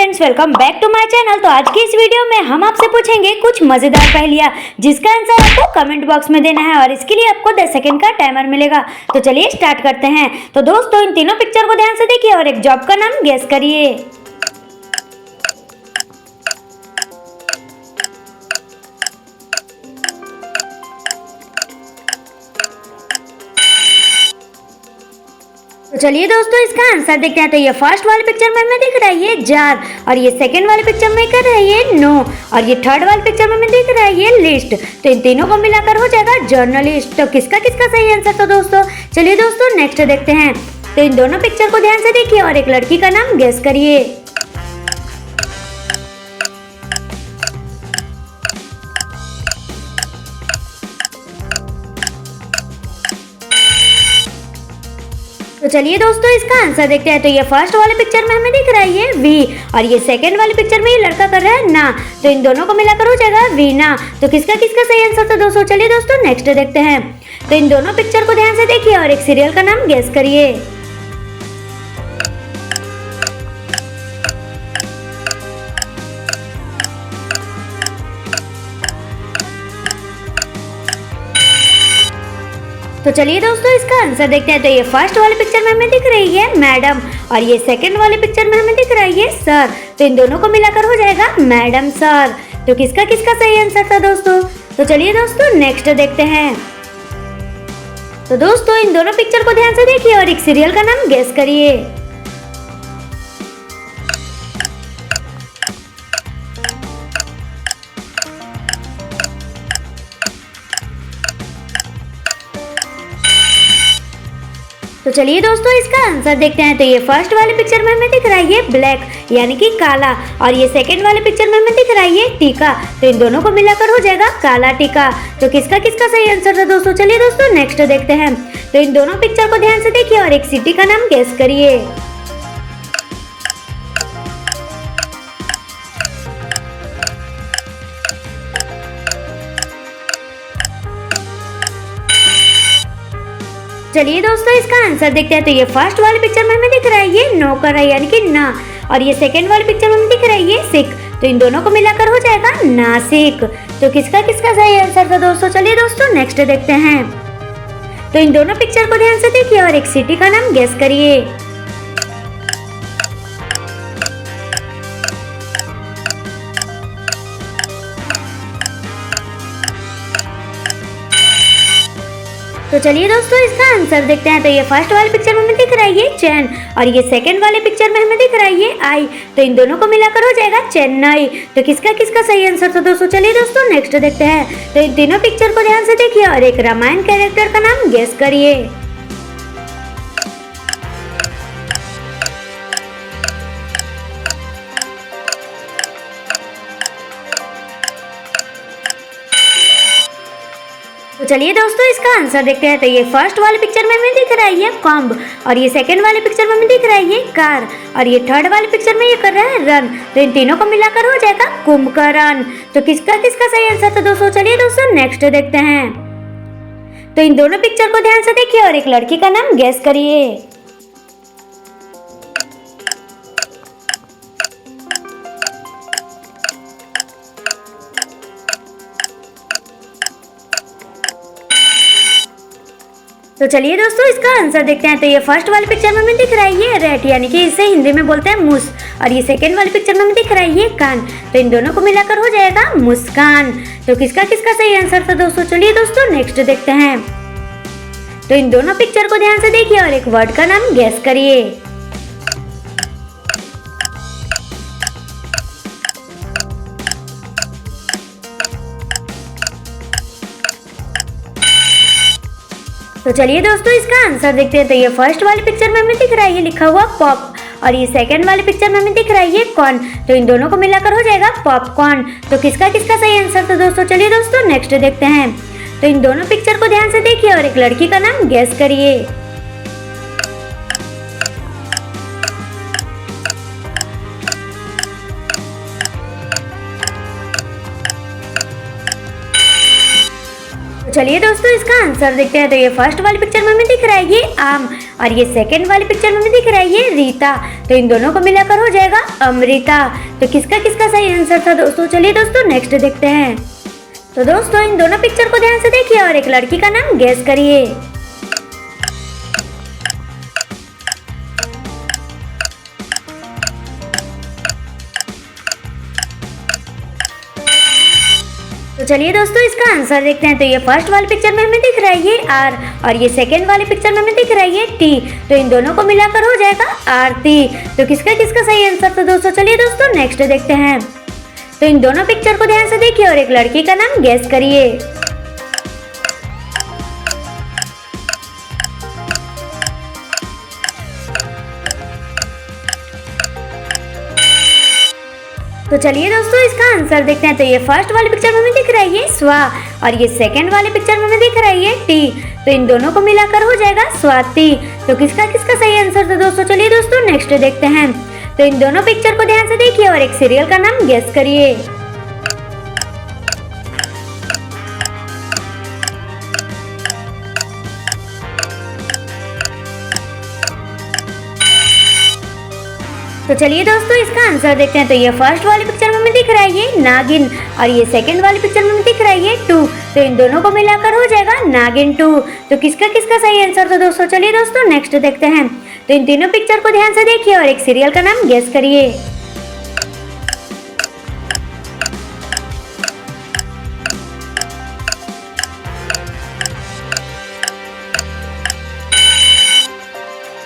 Friends, welcome back to my channel. तो आज की इस वीडियो में हम आपसे पूछेंगे कुछ मजेदार पहेलियां जिसका आंसर आपको कमेंट बॉक्स में देना है और इसके लिए आपको 10 सेकंड का टाइमर मिलेगा। तो चलिए स्टार्ट करते हैं। तो दोस्तों, इन तीनों पिक्चर को ध्यान से देखिए और एक जॉब का नाम गेस करिए। तो चलिए दोस्तों, इसका आंसर देखते हैं। तो ये फर्स्ट वाले पिक्चर में हमें दिख रहा है ये जार, और ये सेकंड वाले पिक्चर में कर रहा है ये नो, और ये थर्ड वाले पिक्चर में हमें दिख रहा है ये लिस्ट। तो इन तीनों को मिलाकर हो जाएगा जर्नलिस्ट। तो किसका किसका सही आंसर था दोस्तों? चलिए दोस्तों, नेक्स्ट देखते हैं। तो इन दोनों पिक्चर को ध्यान से देखिए और एक लड़की का नाम गेस करिए। तो चलिए दोस्तों, इसका आंसर देखते हैं। तो ये फर्स्ट वाले पिक्चर में हमें दिख रहा है ये वी, और ये सेकंड वाले पिक्चर में ये लड़का कर रहा है ना। तो इन दोनों को मिलाकर हो जाएगा वीना। तो किसका किसका सही आंसर था दोस्तों? चलिए दोस्तों, नेक्स्ट देखते हैं। तो इन दोनों पिक्चर को ध्यान से देखिए और एक सीरियल का नाम गेस करिए। तो चलिए दोस्तों, इसका आंसर देखते हैं। तो ये फर्स्ट वाले पिक्चर में हमें दिख रही है मैडम, और ये सेकंड वाले पिक्चर में हमें दिख रहा है ये सर। तो इन दोनों को मिलाकर हो जाएगा मैडम सर। तो किसका किसका सही आंसर था दोस्तों? तो चलिए दोस्तों, नेक्स्ट देखते हैं। तो दोस्तों, इन दोनों पिक्चर को ध्यान से देखिए और एक सीरियल का नाम गेस करिए। तो चलिए दोस्तों, इसका आंसर देखते हैं। तो ये फर्स्ट वाले पिक्चर में हमें दिख रहा है ये ब्लैक, यानी कि काला, और ये सेकंड वाले पिक्चर में हमें दिख रहा है ये टीका। तो इन दोनों को मिलाकर हो जाएगा काला टीका। तो किसका किसका सही आंसर था दोस्तों? चलिए दोस्तों, नेक्स्ट देखते हैं। तो इन दोनों पिक्चर को ध्यान से देखिए और एक सिटी का नाम गेस करिए। चलिए दोस्तों, इसका आंसर देखते हैं। तो ये फर्स्ट वाले पिक्चर में हमें दिख रहा है ये नौकर है, यानी कि ना, और ये सेकंड वाले पिक्चर में हमें दिख रहा है ये सिख। तो इन दोनों को मिलाकर हो जाएगा नासिक। तो किसका किसका सही आंसर था दोस्तों? चलिए दोस्तों, नेक्स्ट देखते हैं। तो इन दोनों पिक्चर को ध्यान से देखिए और एक सिटी का नाम गेस करिए। तो चलिए दोस्तों, इसका आंसर देखते हैं। तो ये फर्स्ट वाले पिक्चर में हमें दिख रहा है ये चैन, और ये सेकंड वाले पिक्चर में हमें दिख रहा है ये आई। तो इन दोनों को मिलाकर हो जाएगा चेन्नई। तो किसका किसका सही आंसर था दोस्तों? चलिए दोस्तों, नेक्स्ट देखते हैं। तो इन तीनों पिक्चर को ध्यान से देखिए और एक रामायण कैरेक्टर का नाम गेस करिए। तो चलिए दोस्तों, इसका आंसर देखते हैं। तो ये फर्स्ट वाले पिक्चर में हमें दिख रहा है ये कॉम्ब, और ये सेकंड वाले पिक्चर में हमें दिख रहा है ये कार, और ये थर्ड वाले पिक्चर में ये कर रहा है रन। तो इन तीनों को मिलाकर हो जाएगा कुंभकर्ण। तो किसका किसका सही आंसर था दोस्तों? चलिए दोस्तों, नेक्स्ट देखते हैं। तो इन दोनों पिक्चर को ध्यान से देखिए और एक लड़की का नाम गेस करिए। तो चलिए दोस्तों, इसका आंसर देखते हैं। तो ये फर्स्ट वाले पिक्चर में हमें दिख रहा है ये रेट, यानी कि इसे हिंदी में बोलते हैं मूस, और ये सेकंड वाले पिक्चर में हमें दिख रहा है ये कान। तो इन दोनों को मिलाकर हो जाएगा मुस्कान। तो किसका किसका सही आंसर था दोस्तों? चलिए दोस्तों, नेक्स्ट देखते हैं। तो इन दोनों पिक्चर को ध्यान से देखिए और एक वर्ड का नाम गेस करिए। तो चलिए दोस्तों, इसका आंसर देखते हैं। तो ये फर्स्ट वाले पिक्चर में हमें दिख रहा है ये लिखा हुआ पॉप, और ये सेकंड वाले पिक्चर में हमें दिख रहा है ये कॉर्न। तो इन दोनों को मिलाकर हो जाएगा पॉपकॉर्न। तो किसका किसका सही आंसर था दोस्तों? चलिए दोस्तों, नेक्स्ट देखते हैं। तो इन दोनों पिक्चर को ध्यान से देखिए और एक लड़की का नाम गेस करिए। तो चलिए दोस्तों इसका आंसर देखते हैं। तो ये फर्स्ट वाली पिक्चर में हमें दिख रहा है ये आम, और ये सेकंड वाली पिक्चर में हमें दिख रहा है ये रीता। तो इन दोनों को मिलाकर हो जाएगा अमृता। तो किसका किसका सही आंसर था दोस्तों? चलिए दोस्तों नेक्स्ट देखते हैं। तो दोस्तों इन दोनों पिक्चर को ध्यान से देखिए और एक लड़की का नाम गेस करिए। तो चलिए दोस्तों इसका आंसर देखते हैं। तो ये फर्स्ट वाली पिक्चर में हमें दिख रहा है ये आर, और ये सेकंड वाली पिक्चर में हमें दिख रहा है ये टी। तो इन दोनों को मिलाकर हो जाएगा आरती। तो किसका किसका सही आंसर था दोस्तों? चलिए दोस्तों नेक्स्ट देखते हैं। तो इन दोनों पिक्चर को ध्यान से देखिए और एक लड़की का नाम गेस करिए। तो चलिए दोस्तों इसका आंसर देखते हैं। तो ये फर्स्ट वाली पिक्चर में हमें दिख रहा है ये स्वा, और ये सेकंड वाली पिक्चर में हमें दिख रहा है ये टी। तो इन दोनों को मिलाकर हो जाएगा स्वाति। तो किसका किसका सही आंसर था दोस्तों? चलिए दोस्तों नेक्स्ट देखते हैं। तो इन दोनों पिक्चर को ध्यान से देखिए और एक सीरियल का नाम गेस करिए। तो चलिए दोस्तों इसका आंसर देखते हैं। तो ये फर्स्ट वाली पिक्चर में हमें दिख रहा है ये नागिन, और ये सेकंड वाली पिक्चर में हमें दिख रहा है ये टू। तो इन दोनों को मिलाकर हो जाएगा नागिन टू। तो किसका किसका सही आंसर था दोस्तों? चलिए दोस्तों नेक्स्ट देखते हैं। तो इन तीनों पिक्चर को ध्यान से देखिए और एक सीरियल का नाम गेस करिए।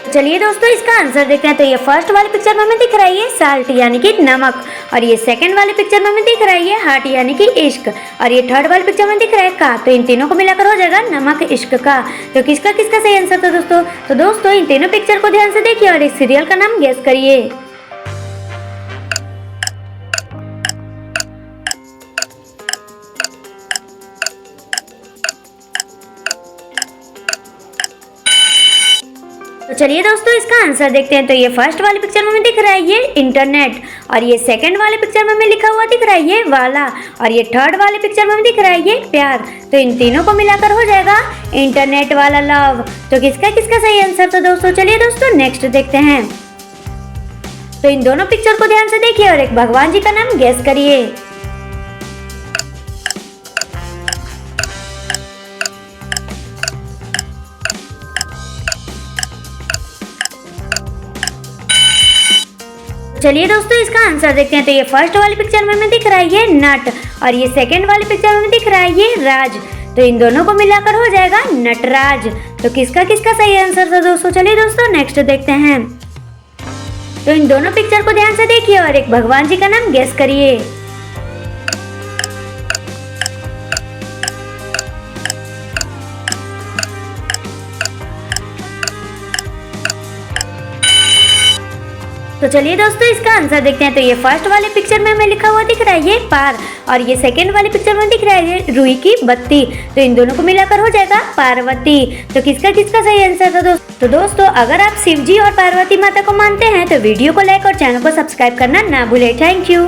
चलिए दोस्तों इसका आंसर देखते हैं। तो ये फर्स्ट वाली पिक्चर में हमें दिख रहा है ये साल्ट यानी कि नमक, और ये सेकंड वाली पिक्चर में हमें दिख रहा है ये हार्ट यानी कि इश्क, और ये थर्ड वाली पिक्चर में दिख रहा है का। तो इन तीनों को मिलाकर हो जाएगा नमक इश्क का। तो किसका किसका सही आंसर था दोस्तों? तो दोस्तों इन तीनों पिक्चर को ध्यान से देखिए और इस सीरियल का नाम गेस करिए। तो चलिए दोस्तों इसका आंसर देखते हैं। तो ये फर्स्ट वाली पिक्चर में हमें दिख रहा है ये इंटरनेट, और ये सेकंड वाले पिक्चर में हमें लिखा हुआ दिख रहा है ये वाला, और ये थर्ड वाले पिक्चर में हमें दिख रहा है ये प्यार। तो इन तीनों को मिलाकर हो जाएगा इंटरनेट वाला लव। तो किसका किसका सही आंसर था दोस्तों? चलिए दोस्तों नेक्स्ट देखते हैं। तो इन दोनों पिक्चर को ध्यान से देखिए और एक भगवान जी का नाम गेस करिए। चलिए दोस्तों इसका आंसर देखते हैं। तो ये फर्स्ट वाली पिक्चर में हमें दिख रहा है ये नट, और ये सेकंड वाली पिक्चर में हमें दिख रहा है ये राज। तो इन दोनों को मिलाकर हो जाएगा नटराज। तो किसका किसका सही आंसर था दोस्तों? चलिए दोस्तों नेक्स्ट देखते हैं। तो इन दोनों पिक्चर को ध्यान से देखिए और एक भगवान जी का नाम गेस करिए। तो चलिए दोस्तों इसका आंसर देखते हैं। तो ये फर्स्ट वाले पिक्चर में हमें लिखा हुआ दिख रहा है ये पार, और ये सेकंड वाले पिक्चर में दिख रहा है ये रुई की बत्ती। तो इन दोनों को मिलाकर हो जाएगा पार्वती। तो किसका किसका सही आंसर था दोस्तों? तो दोस्तों अगर आप शिव जी और पार्वती माता को मानते हैं तो वीडियो को लाइक और चैनल को सब्सक्राइब करना ना भूले। Thank you.